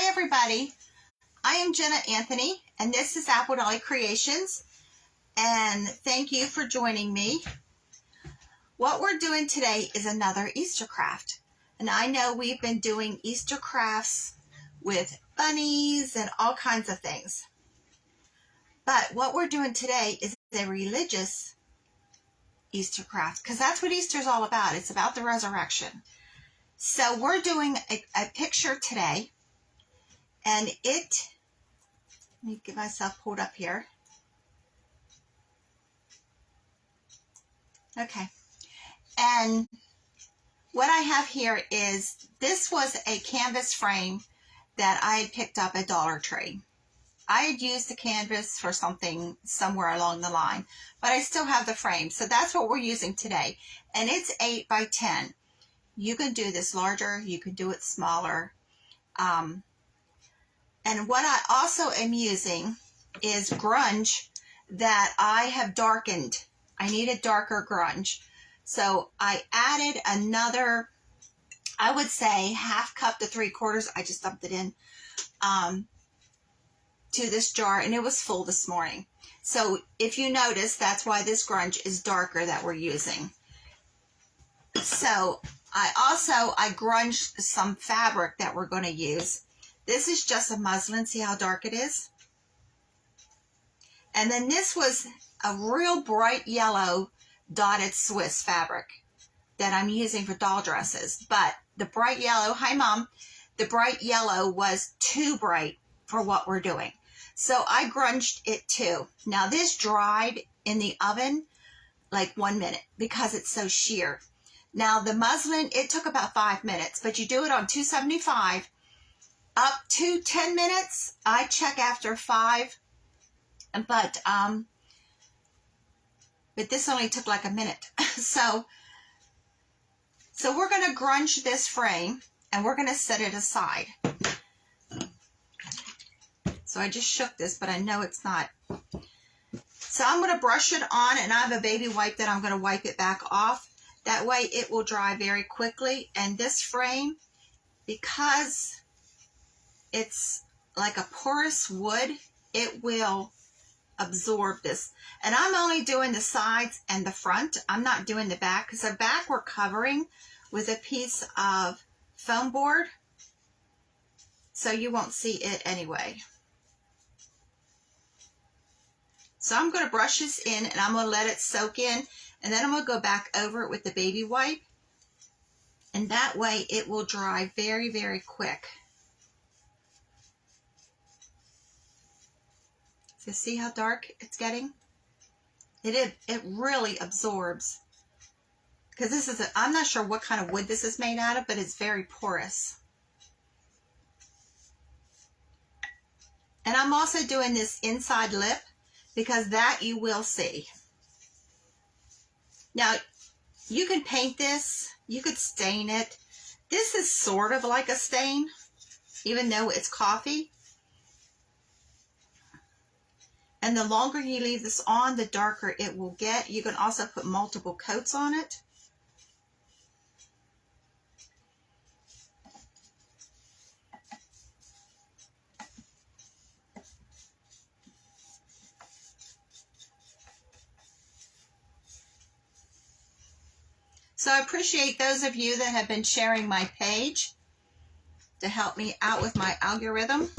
everybody, I am Jenna Anthony and this is Apple Dolly Creations, and thank you for joining me. What we're doing today is another Easter craft, and I know we've been doing Easter crafts with bunnies and all kinds of things, but what we're doing today is a religious Easter craft, because that's what Easter is all about. It's about the resurrection. So we're doing a picture today, and let me get myself pulled up here. Okay. And what I have here is, this was a canvas frame that I had picked up at Dollar Tree. I had used the canvas for something somewhere along the line, but I still have the frame. So that's what we're using today. And it's 8 by 10. You can do this larger, you can do it smaller. And what I also am using is grunge that I have darkened. I needed darker grunge. So I added another, I would say 1/2 cup to 3/4. I just dumped it in to this jar, and it was full this morning. So if you notice, that's why this grunge is darker that we're using. So I grunged some fabric that we're going to use. This is just a muslin. See how dark it is? And then this was a real bright yellow dotted Swiss fabric that I'm using for doll dresses. But the bright yellow, hi Mom, the bright yellow was too bright for what we're doing. So I grunged it too. Now this dried in the oven like 1 minute because it's so sheer. Now the muslin, it took about 5 minutes, but you do it on 275 up to 10 minutes. I check after 5, but this only took like a minute. So we're going to grunge this frame and we're going to set it aside. So I just shook this, but I know it's not. So I'm going to brush it on, and I have a baby wipe that I'm going to wipe it back off. That way it will dry very quickly. And this frame, because it's like a porous wood, it will absorb this. And I'm only doing the sides and the front. I'm not doing the back, because the back we're covering with a piece of foam board, so you won't see it anyway. So I'm going to brush this in, and I'm going to let it soak in, and then I'm going to go back over it with the baby wipe, and that way it will dry very, very quick. So see how dark it's getting? It really absorbs. Because this is I'm not sure what kind of wood this is made out of, but it's very porous. And I'm also doing this inside lip, because that you will see. Now, you can paint this, you could stain it. This is sort of like a stain, even though it's coffee. And the longer you leave this on, the darker it will get. You can also put multiple coats on it. So I appreciate those of you that have been sharing my page to help me out with my algorithm,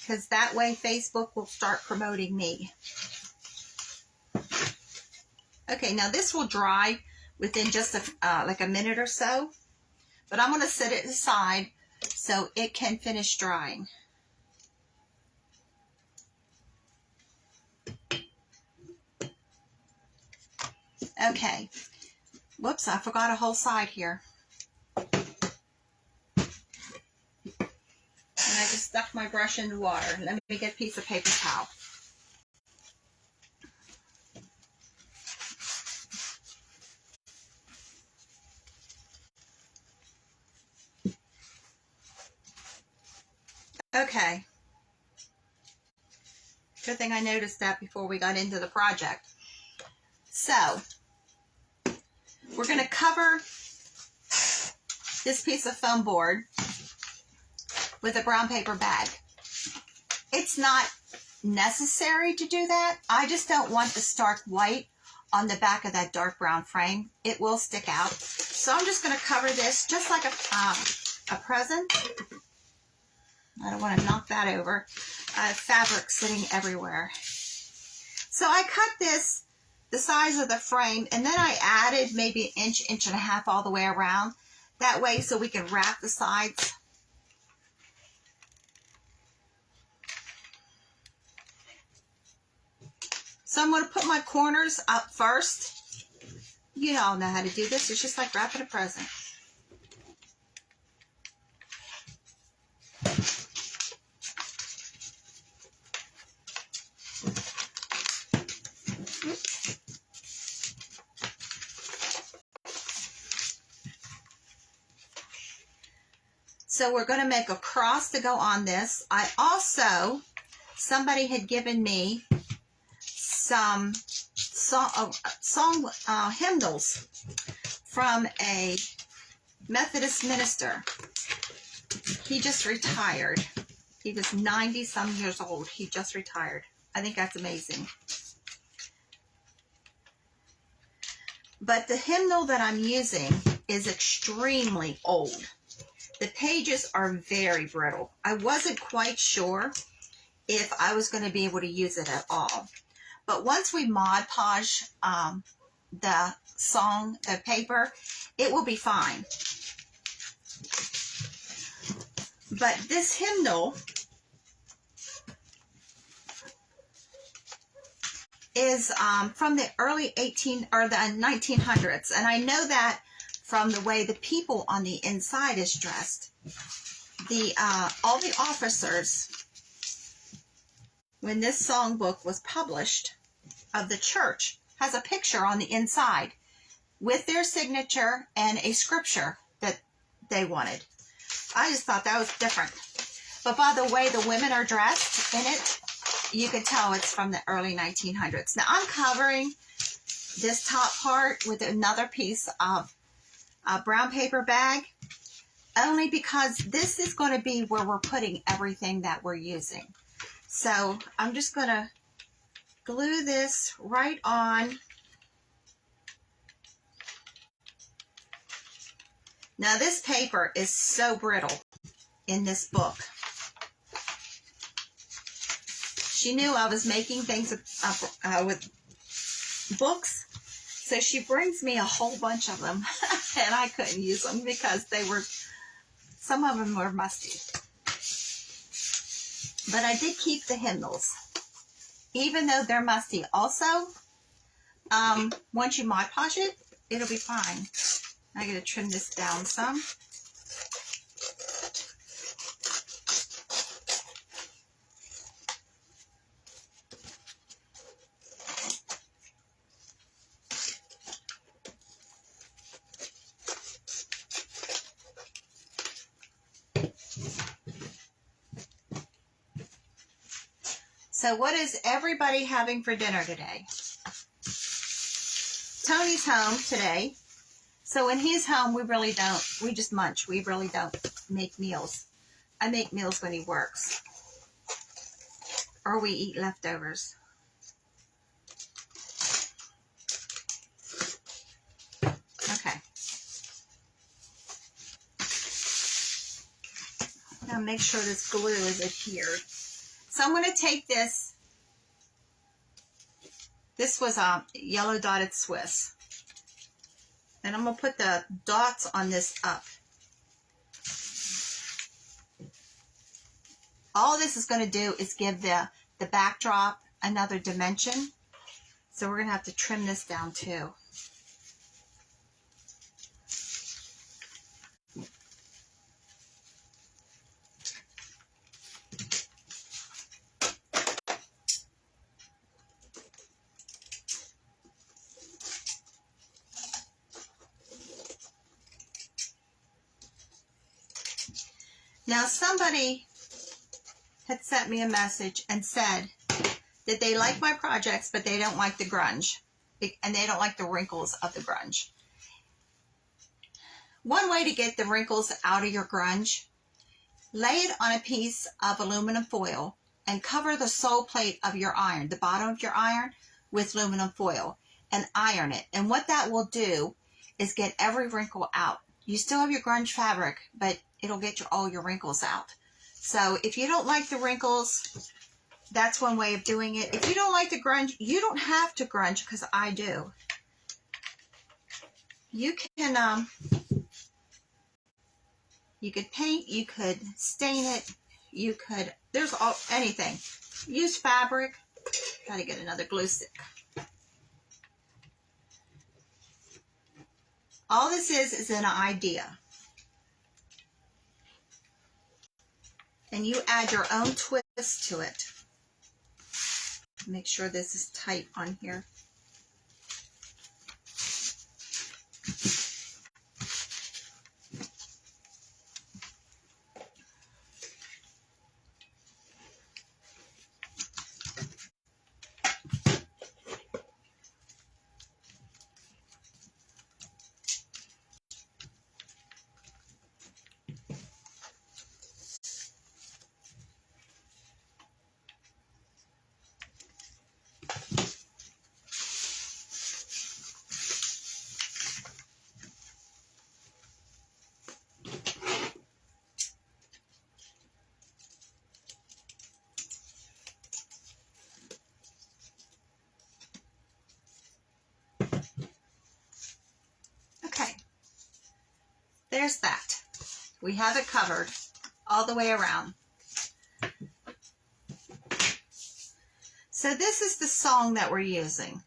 because that way Facebook will start promoting me. Okay, now this will dry within just like a minute or so, but I'm going to set it aside so it can finish drying. Okay, whoops, I forgot a whole side here. And I just stuck my brush in the water. Let me get a piece of paper towel. Okay. Good thing I noticed that before we got into the project. So, we're going to cover this piece of foam board with a brown paper bag. It's not necessary to do that. I just don't want the stark white on the back of that dark brown frame. It will stick out. So I'm just going to cover this just like a present. I don't want to knock that over. Fabric sitting everywhere. So I cut this the size of the frame, and then I added maybe an inch, inch and a half all the way around. That way so we can wrap the sides. So I'm going to put my corners up first. You all know how to do this. It's just like wrapping a present. So we're going to make a cross to go on this. I also, somebody had given me some hymnals from a Methodist minister. He just retired. He was 90 some years old. He just retired. I think that's amazing. But the hymnal that I'm using is extremely old. The pages are very brittle. I wasn't quite sure if I was going to be able to use it at all. But once we Mod Podge the paper, it will be fine. But this hymnal is from the early 1900s, and I know that from the way the people on the inside is dressed. All the officers, when this songbook was published of the church, has a picture on the inside with their signature and a scripture that they wanted. I just thought that was different. But by the way the women are dressed in it, you can tell it's from the early 1900s. Now I'm covering this top part with another piece of a brown paper bag, only because this is going to be where we're putting everything that we're using. So I'm just going to glue this right on. Now this paper is so brittle in this book. She knew I was making things with books, so she brings me a whole bunch of them, and I couldn't use them because some of them were musty. But I did keep the hymnals, even though they're musty. Also, once you Mod Podge it, it'll be fine. I gotta trim this down some. So what is everybody having for dinner today? Tony's home today. So when he's home, we just munch. We really don't make meals. I make meals when he works. Or we eat leftovers. Okay. Now make sure this glue is adhered. So I'm going to take this. This was a yellow dotted Swiss. And I'm going to put the dots on this up. All this is going to do is give the backdrop another dimension. So we're going to have to trim this down too. Now somebody had sent me a message and said that they like my projects, but they don't like the grunge. And they don't like the wrinkles of the grunge. One way to get the wrinkles out of your grunge, lay it on a piece of aluminum foil and cover the sole plate of your iron, the bottom of your iron, with aluminum foil and iron it. And what that will do is get every wrinkle out. You still have your grunge fabric, but it'll get all your wrinkles out. So if you don't like the wrinkles, that's one way of doing it. If you don't like the grunge, you don't have to grunge, because I do. You can you could paint, you could stain it, you could, there's anything. Use fabric. Gotta get another glue stick. All this is an idea. And you add your own twist to it. Make sure this is tight on here. Okay, there's that. We have it covered all the way around. So this is the song that we're using.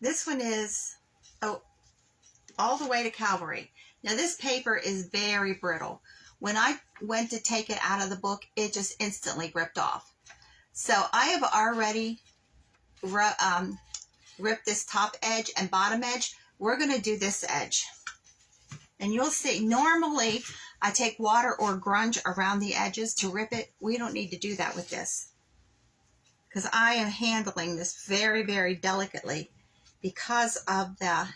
This one is All the Way to Calvary. Now this paper is very brittle. When I went to take it out of the book, it just instantly ripped off. So I have already ripped this top edge and bottom edge. We're going to do this edge. And you'll see, normally I take water or grunge around the edges to rip it. We don't need to do that with this, because I am handling this very, very delicately because of the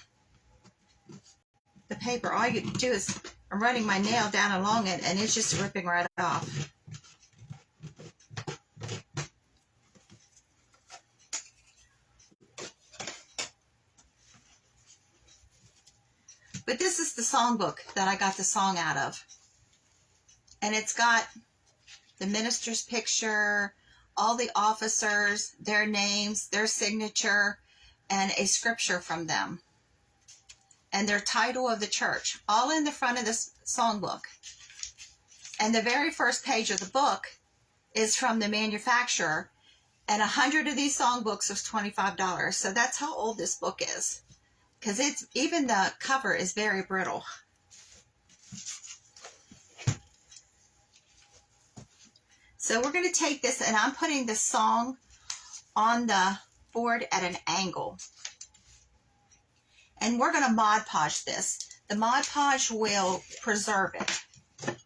paper. All you do is, I'm running my nail down along it and it's just ripping right off. But this is the songbook that I got the song out of. And it's got the minister's picture, all the officers, their names, their signature, and a scripture from them. And their title of the church, all in the front of this songbook. And the very first page of the book is from the manufacturer. And 100 of these songbooks was $25. So that's how old this book is. Because it's, even the cover is very brittle. So we're going to take this, and I'm putting the song on the board at an angle. And we're going to Mod Podge this. The Mod Podge will preserve it.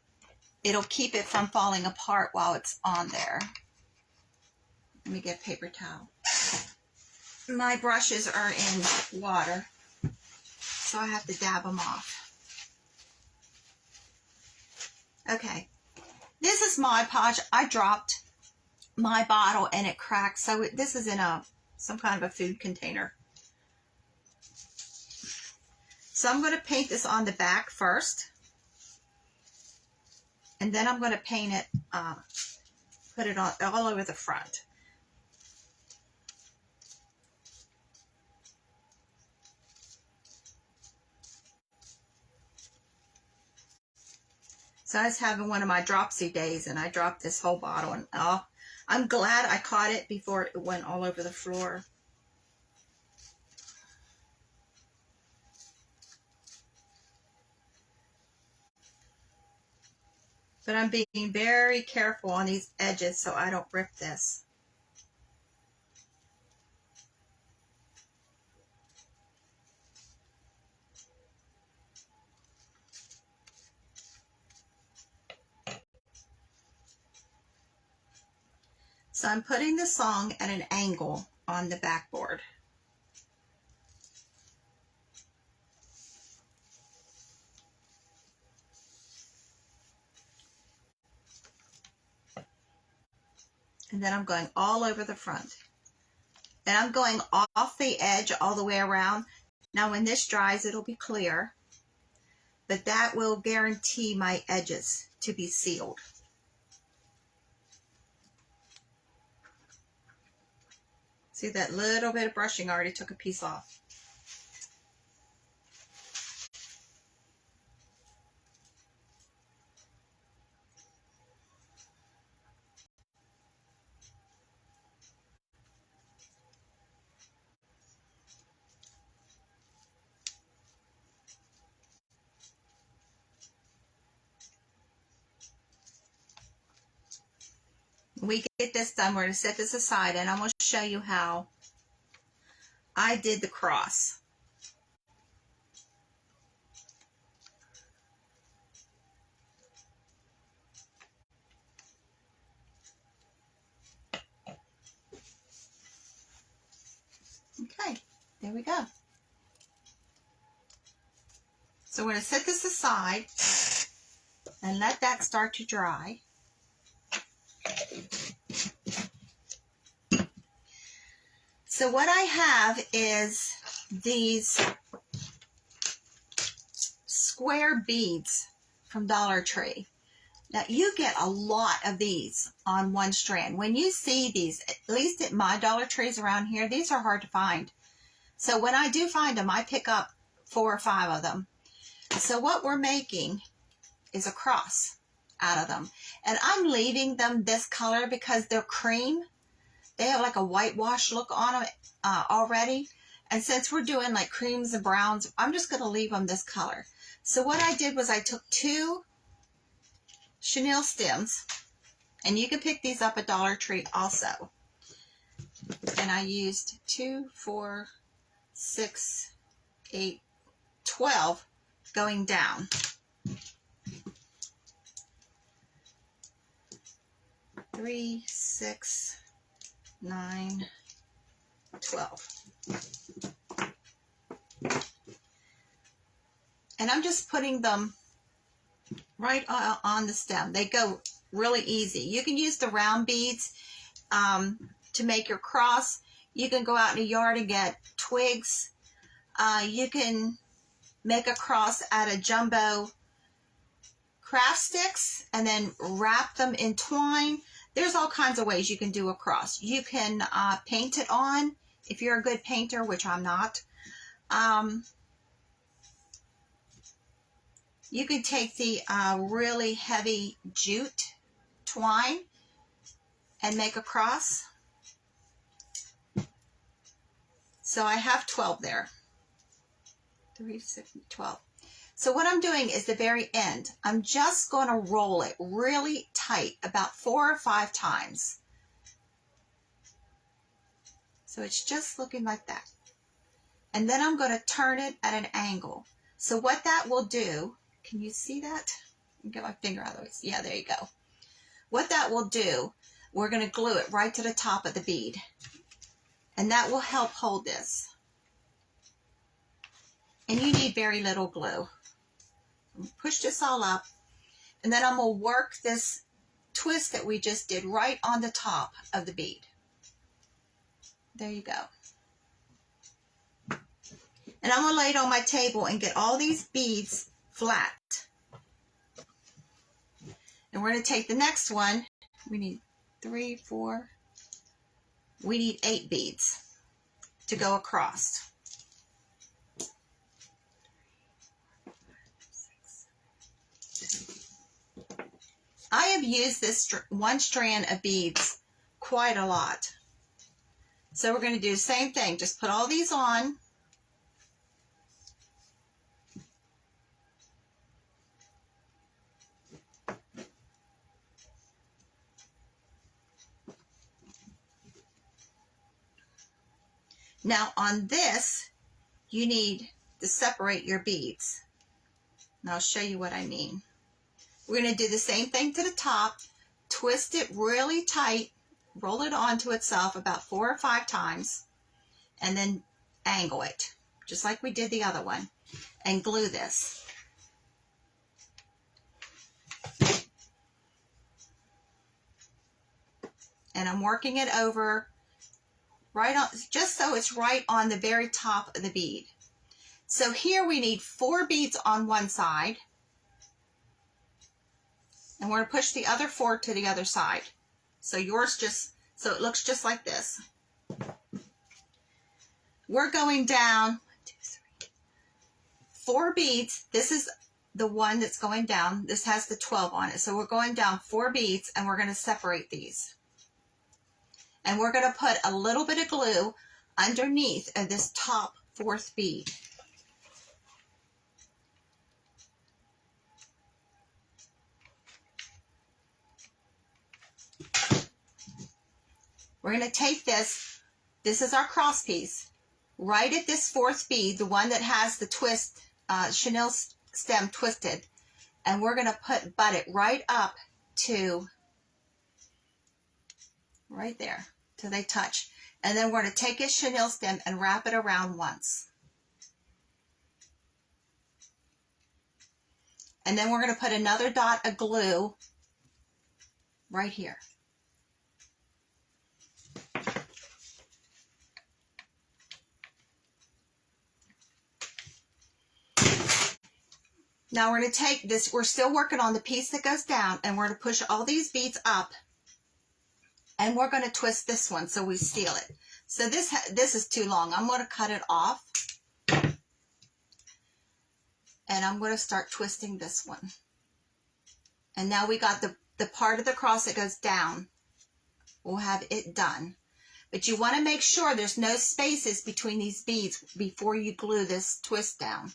It'll keep it from falling apart while it's on there. Let me get a paper towel. My brushes are in water, so I have to dab them off. Okay. This is Mod Podge. I dropped my bottle and it cracked. So this is in some kind of a food container. So I'm going to paint this on the back first. And then I'm going to paint it, put it on all over the front. So I was having one of my dropsy days and I dropped this whole bottle, and I'm glad I caught it before it went all over the floor. But I'm being very careful on these edges so I don't rip this. So I'm putting the song at an angle on the backboard. And then I'm going all over the front. And I'm going off the edge all the way around. Now when this dries, it'll be clear. But that will guarantee my edges to be sealed. See that little bit of brushing, I already took a piece off. We get this done, we're going to set this aside, and I'm going to show you how I did the cross. Okay, there we go. So we're going to set this aside and let that start to dry. So what I have is these square beads from Dollar Tree. Now you get a lot of these on one strand. When you see these, at least at my Dollar Trees around here, these are hard to find. So when I do find them, I pick up 4 or 5 of them. So what we're making is a cross out of them. And I'm leaving them this color because they're cream. They have like a whitewash look on them already. And since we're doing like creams and browns, I'm just going to leave them this color. So what I did was I took 2 chenille stems, and you can pick these up at Dollar Tree also. And I used 2, 4, 6, 8, 12 going down. 3, 6, 9, 12. And I'm just putting them right on the stem. They go really easy. You can use the round beads to make your cross. You can go out in the yard and get twigs. You can make a cross out of jumbo craft sticks and then wrap them in twine. There's all kinds of ways you can do a cross. You can paint it on if you're a good painter, which I'm not. You can take the really heavy jute twine and make a cross. So I have 12 there. 3, 6, 12. So what I'm doing is the very end. I'm just going to roll it really tight, about 4 or 5 times. So it's just looking like that. And then I'm going to turn it at an angle. So what that will do, can you see that? Get my finger out of the way. Yeah, there you go. What that will do, we're going to glue it right to the top of the bead. And that will help hold this. And you need very little glue. Push this all up. And then I'm going to work this twist that we just did right on the top of the bead. There you go. And I'm going to lay it on my table and get all these beads flat. And we're going to take the next one. We need 3, 4. We need 8 beads to go across. I have used this one strand of beads quite a lot. So we're going to do the same thing. Just put all these on. Now on this, you need to separate your beads. And I'll show you what I mean. We're going to do the same thing to the top, twist it really tight, roll it onto itself about 4 or 5 times, and then angle it, just like we did the other one, and glue this. and I'm working it over right on, just so it's right on the very top of the bead. So here we need 4 beads on one side, and we're going to push the other 4 to the other side. So yours just, so it looks just like this. We're going down 1, 2, 3, 4 beads. This is the one that's going down. This has the 12 on it. So we're going down 4 beads, and we're going to separate these. And we're going to put a little bit of glue underneath of this top 4th bead. We're going to take this is our cross piece, right at this 4th bead, the one that has the twist, chenille stem twisted, and we're going to butt it right up to, right there, till they touch. And then we're going to take a chenille stem and wrap it around once. And then we're going to put another dot of glue right here. Now we're going to take this, we're still working on the piece that goes down, and we're going to push all these beads up, and we're going to twist this one so we seal it. So this is too long. I'm going to cut it off, and I'm going to start twisting this one. And now we got the part of the cross that goes down. We'll have it done. But you want to make sure there's no spaces between these beads before you glue this twist down.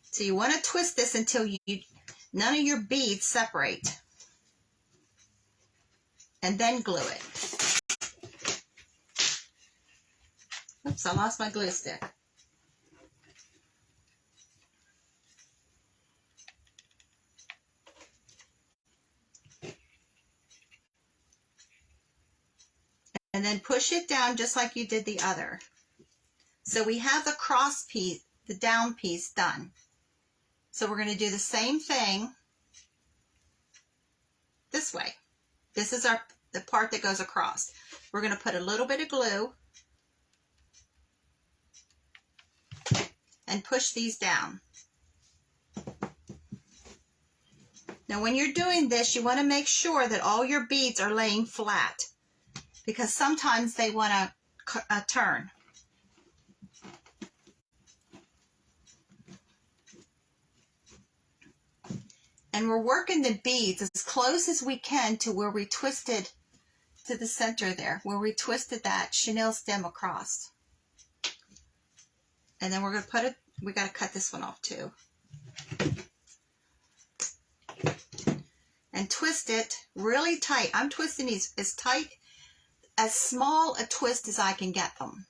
So you want to twist this until none of your beads separate. And then glue it. Oops, I lost my glue stick. And then push it down just like you did the other. So we have the cross piece, the down piece done. So we're going to do the same thing this way. This is the part that goes across. We're going to put a little bit of glue and push these down. Now when you're doing this, you want to make sure that all your beads are laying flat, because sometimes they want to turn. And we're working the beads as close as we can to where we twisted to the center there, where we twisted that chenille stem across. And then we're going to put it, we got to cut this one off too. And twist it really tight. I'm twisting these as tight, as small a twist as I can get them.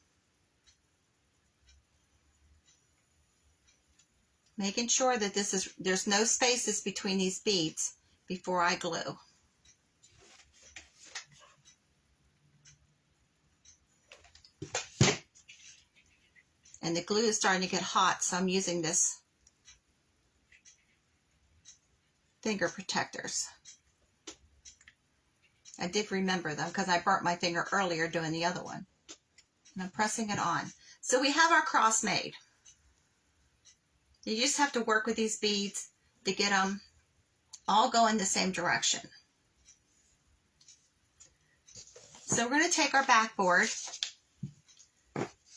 Making sure that there's no spaces between these beads before I glue. And the glue is starting to get hot, so I'm using this finger protectors. I did remember them because I burnt my finger earlier doing the other one. And I'm pressing it on. So we have our cross made. You just have to work with these beads to get them all going the same direction. So we're going to take our backboard,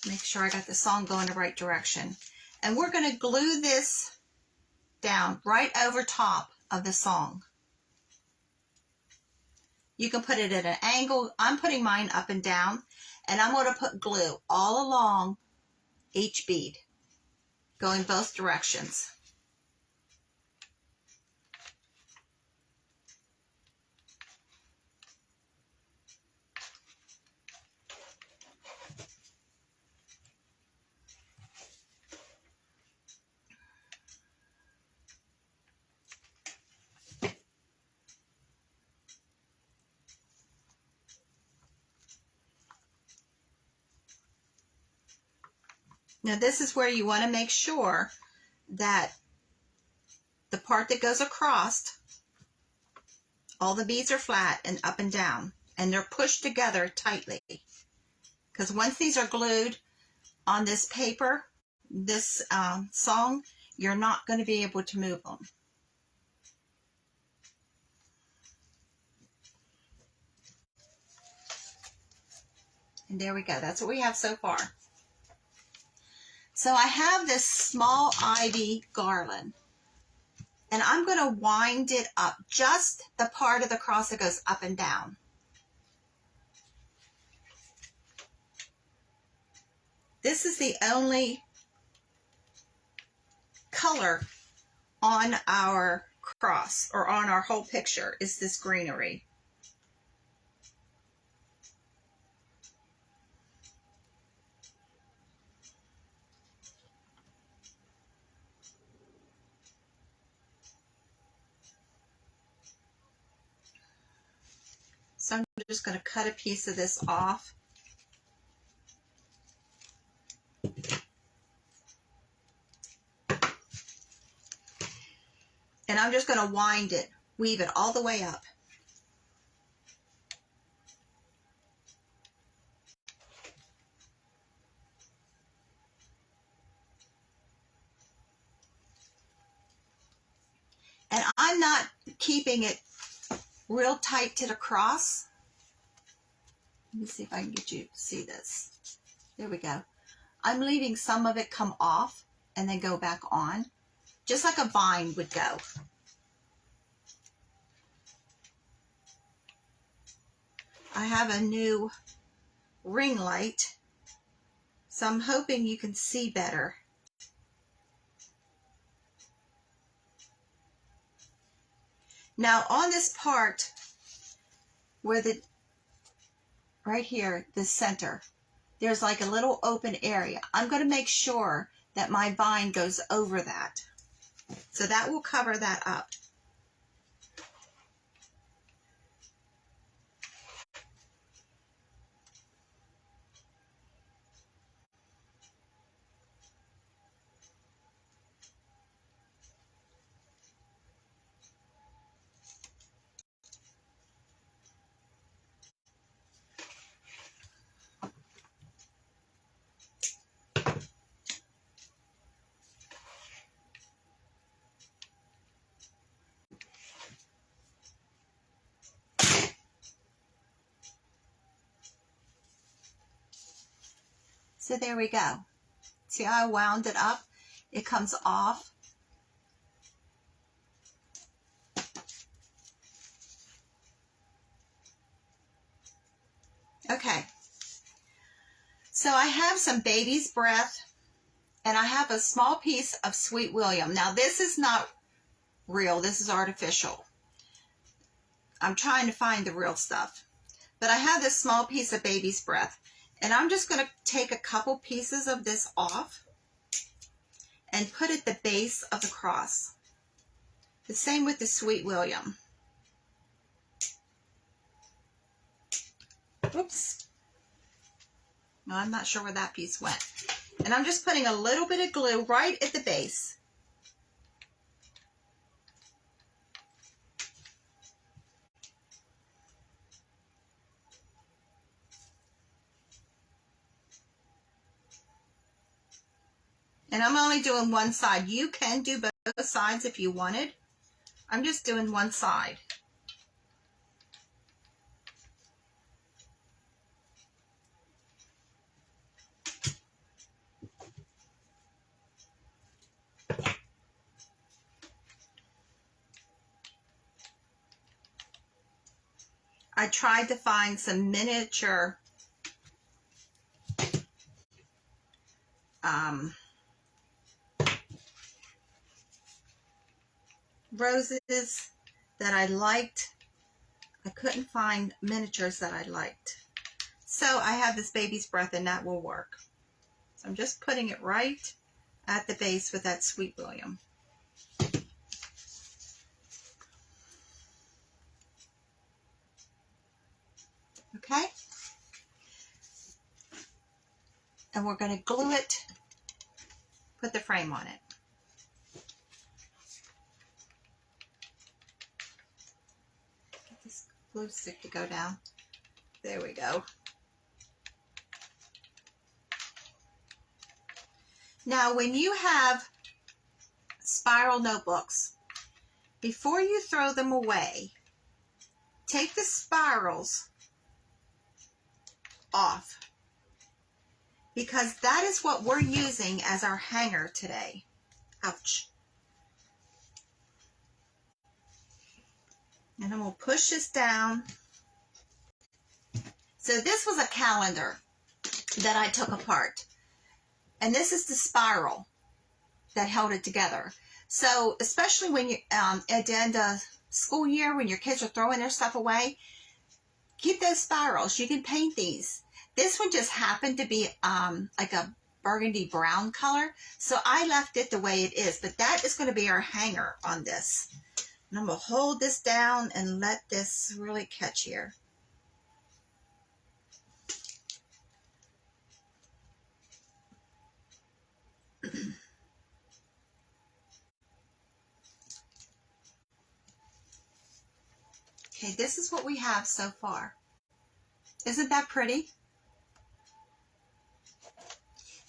make sure I got the song going the right direction, and we're going to glue this down right over top of the song. You can put it at an angle. I'm putting mine up and down, and I'm going to put glue all along each bead, going both directions. Now this is where you want to make sure that the part that goes across All the beads are flat and up and down, and they're pushed together tightly. Because once these are glued on this paper, this song, you're not going to be able to move them. And there we go. That's what we have so far. So I have this small ivy garland. And I'm going to wind it up, just the part of the cross that goes up and down. This is the only color on our cross, or on our whole picture, is this greenery. So I'm just going to cut a piece of this off. And I'm just going to wind it, weave it all the way up. And I'm not keeping it real tight to the cross. Let me see if I can get you to see this. There we go. I'm leaving some of it come off and then go back on, just like a vine would go. I have a new ring light, so I'm hoping you can see better. Now on this part where right here, the center, there's like a little open area. I'm going to make sure that my vine goes over that. So that will cover that up. So there we go. See how I wound it up? It comes off. Okay. So I have some baby's breath, and I have a small piece of Sweet William. Now this is not real. This is artificial. I'm trying to find the real stuff. But I have this small piece of baby's breath. And I'm just going to take a couple pieces of this off and put at the base of the cross. The same with the Sweet William. Oops. No, I'm not sure where that piece went. And I'm just putting a little bit of glue right at the base. And I'm only doing one side. You can do both sides if you wanted. I'm just doing one side. I tried to find some miniature roses that I liked. I couldn't find miniatures that I liked. So I have this baby's breath, and that will work. So I'm just putting it right at the base with that Sweet William. Okay? And we're going to glue it, put the frame on it. glue stick to go down. There we go. Now, when you have spiral notebooks, before you throw them away, take the spirals off, because that is what we're using as our hanger today. Ouch. And then we'll push this down. So this was a calendar that I took apart. And this is the spiral that held it together. So especially when you at the end of school year, when your kids are throwing their stuff away, keep those spirals. You can paint these. This one just happened to be like a burgundy brown color, so I left it the way it is. But that is going to be our hanger on this. And I'm going to hold this down and let this really catch here. Okay, this is what we have so far. Isn't that pretty?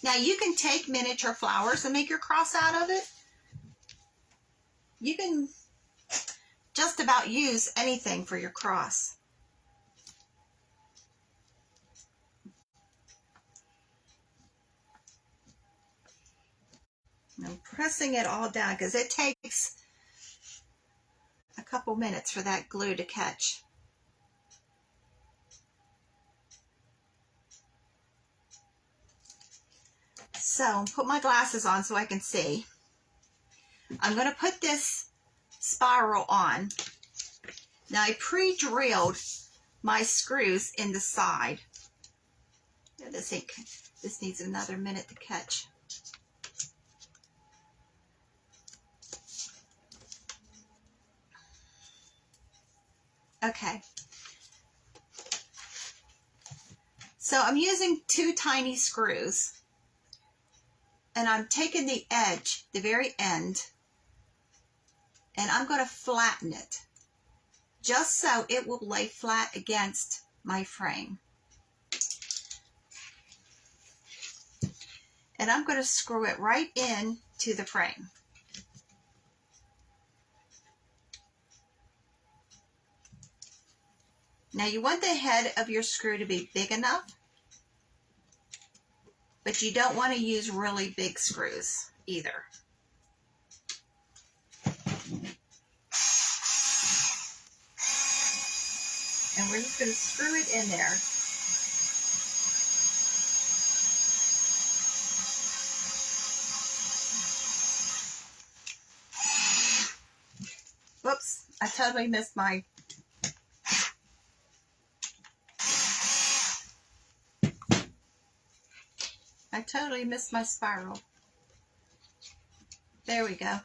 Now you can take miniature flowers and make your cross out of it. You can just about use anything for your cross. And I'm pressing it all down because it takes a couple minutes for that glue to catch. So put my glasses on so I can see. I'm going to put this spiral on. Now I pre-drilled my screws in the side. This needs another minute to catch. Okay. So I'm using 2 tiny screws. And I'm taking the edge, the very end, and I'm going to flatten it just so it will lay flat against my frame. And I'm going to screw it right in to the frame. Now you want the head of your screw to be big enough, but you don't want to use really big screws either. And we're just going to screw it in there. Whoops, I totally missed my... spiral. There we go.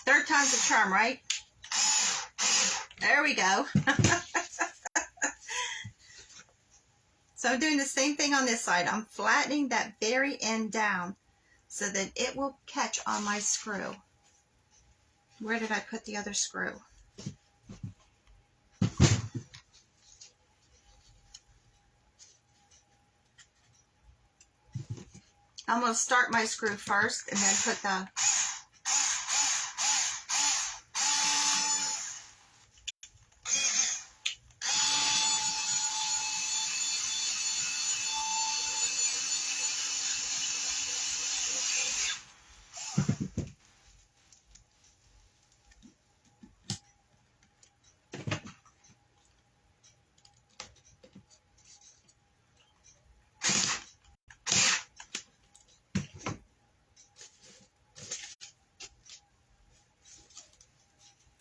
Third time's a charm, right? There we go. So I'm doing the same thing on this side. I'm flattening that very end down so that it will catch on my screw. Where did I put the other screw? I'm going to start my screw first and then put the...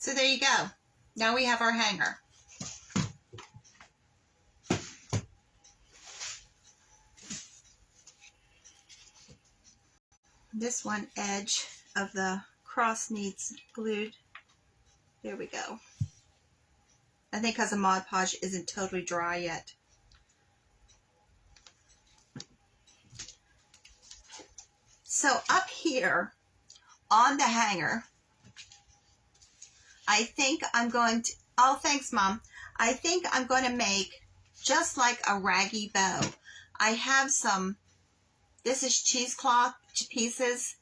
So there you go. Now we have our hanger. This one edge of the cross needs glued. There we go. I think because the Mod Podge isn't totally dry yet. So up here on the hanger, I think I'm going to, oh, thanks, Mom. I think I'm going to make just like a raggy bow. I have some, this is cheesecloth pieces.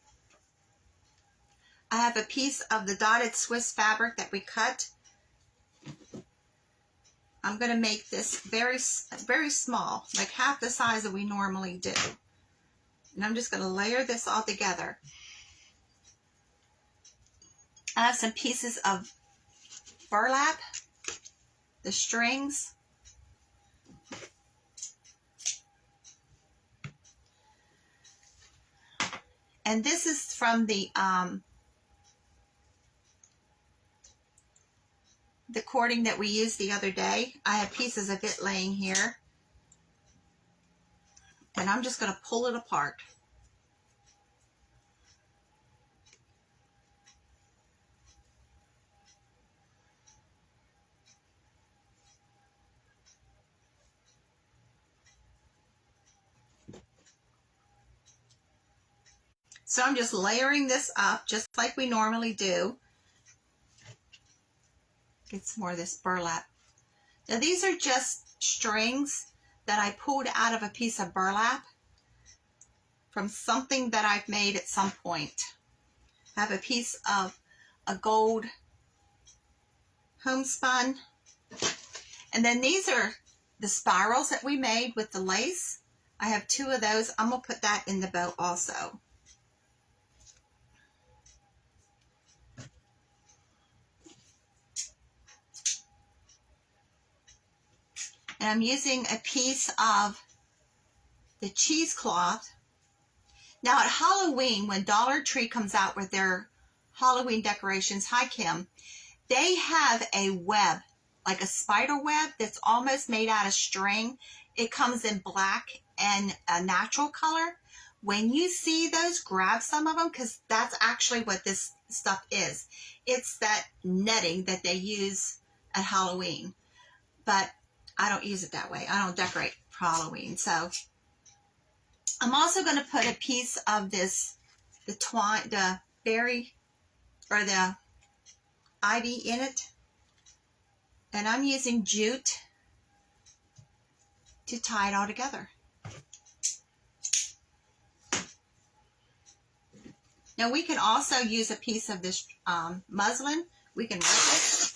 I have a piece of the dotted Swiss fabric that we cut. I'm going to make this very, very small, like half the size that we normally do. And I'm just going to layer this all together. I have some pieces of burlap, the strings. And this is from the cording that we used the other day. I have pieces of it laying here. And I'm just going to pull it apart. So I'm just layering this up just like we normally do. Get some more of this burlap. Now these are just strings that I pulled out of a piece of burlap from something that I've made at some point. I have a piece of a gold homespun. And then these are the spirals that we made with the lace. I have 2 of those. I'm going to put that in the bow also. And I'm using a piece of the cheesecloth. Now at Halloween, when Dollar Tree comes out with their Halloween decorations, hi Kim, they have a web, like a spider web that's almost made out of string. It comes in black and a natural color. When you see those, grab some of them because that's actually what this stuff is. It's that netting that they use at Halloween. But I don't use it that way. I don't decorate for Halloween. So I'm also going to put a piece of this, the twine, the berry, or the ivy in it. And I'm using jute to tie it all together. Now we can also use a piece of this muslin. We can rip it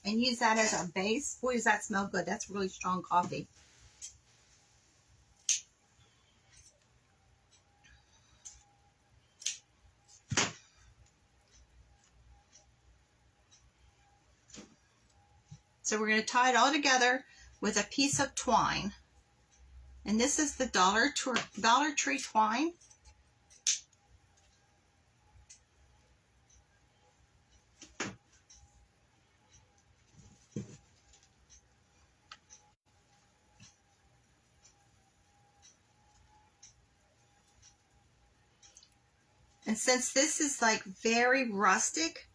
and use that as a base. Boy, does that smell good. That's really strong coffee. So we're going to tie it all together with a piece of twine. And this is the Dollar Tree twine. And since this is like very rustic,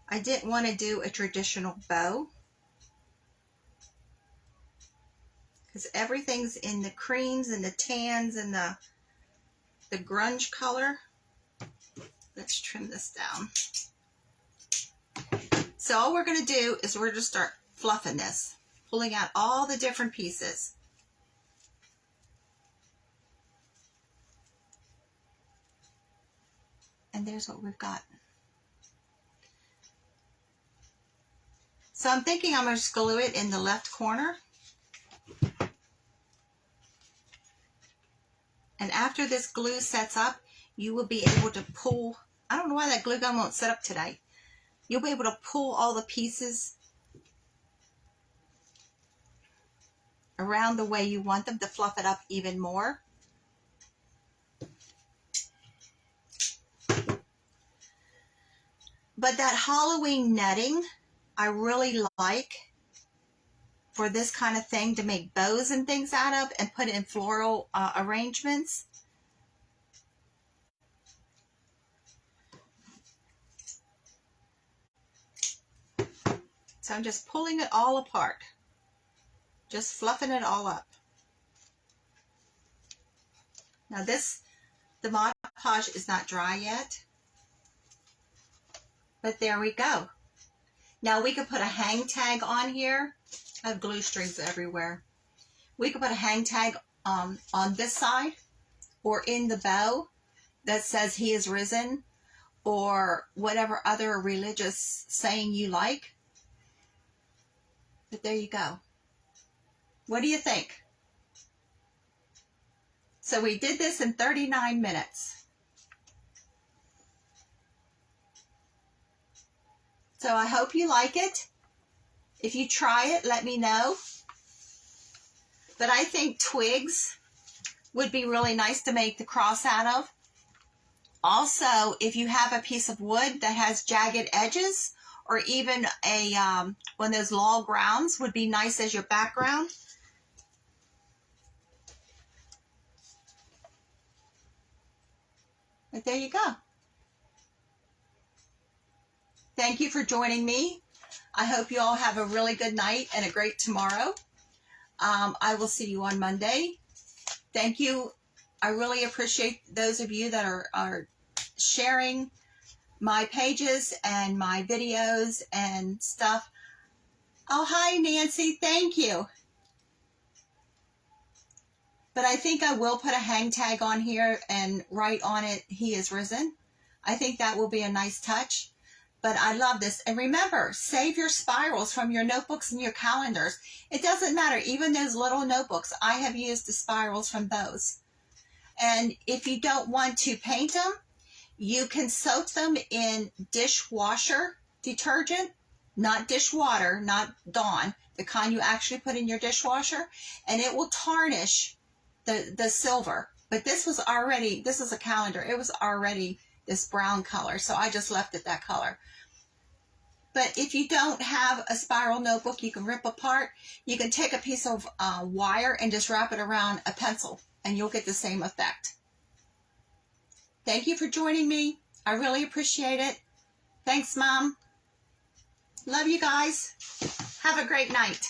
I didn't want to do a traditional bow. Because everything's in the creams and the tans and the grunge color. Let's trim this down. So all we're going to do is we're going to start fluffing this, pulling out all the different pieces. And there's what we've got. So I'm thinking I'm going to glue it in the left corner. And after this glue sets up, you will be able to pull, I don't know why that glue gun won't set up today. You'll be able to pull all the pieces around the way you want them to fluff it up even more. But that Halloween netting, I really like for this kind of thing to make bows and things out of and put in floral arrangements. So I'm just pulling it all apart. Just fluffing it all up. Now the Mod Podge is not dry yet. But there we go. Now we could put a hang tag on here. I have glue strings everywhere. We could put a hang tag on this side or in the bow that says he is risen, or whatever other religious saying you like. But there you go. What do you think? So we did this in 39 minutes. So I hope you like it. If you try it, let me know. But I think twigs would be really nice to make the cross out of. Also, if you have a piece of wood that has jagged edges, or even a one of those log rounds would be nice as your background. But there you go. Thank you for joining me. I hope you all have a really good night and a great tomorrow. I will see you on Monday. Thank you. I really appreciate those of you that are sharing my pages and my videos and stuff. Oh, hi, Nancy. Thank you. But I think I will put a hang tag on here and write on it, he is risen. I think that will be a nice touch. But I love this. And remember, save your spirals from your notebooks and your calendars. It doesn't matter. Even those little notebooks, I have used the spirals from those. And if you don't want to paint them, you can soak them in dishwasher detergent, not dishwater, not Dawn, the kind you actually put in your dishwasher, and it will tarnish the silver. But this is a calendar. It was already this brown color, so I just left it that color. But if you don't have a spiral notebook you can rip apart, you can take a piece of wire and just wrap it around a pencil, and you'll get the same effect. Thank you for joining me. I really appreciate it. Thanks, Mom. Love you guys. Have a great night.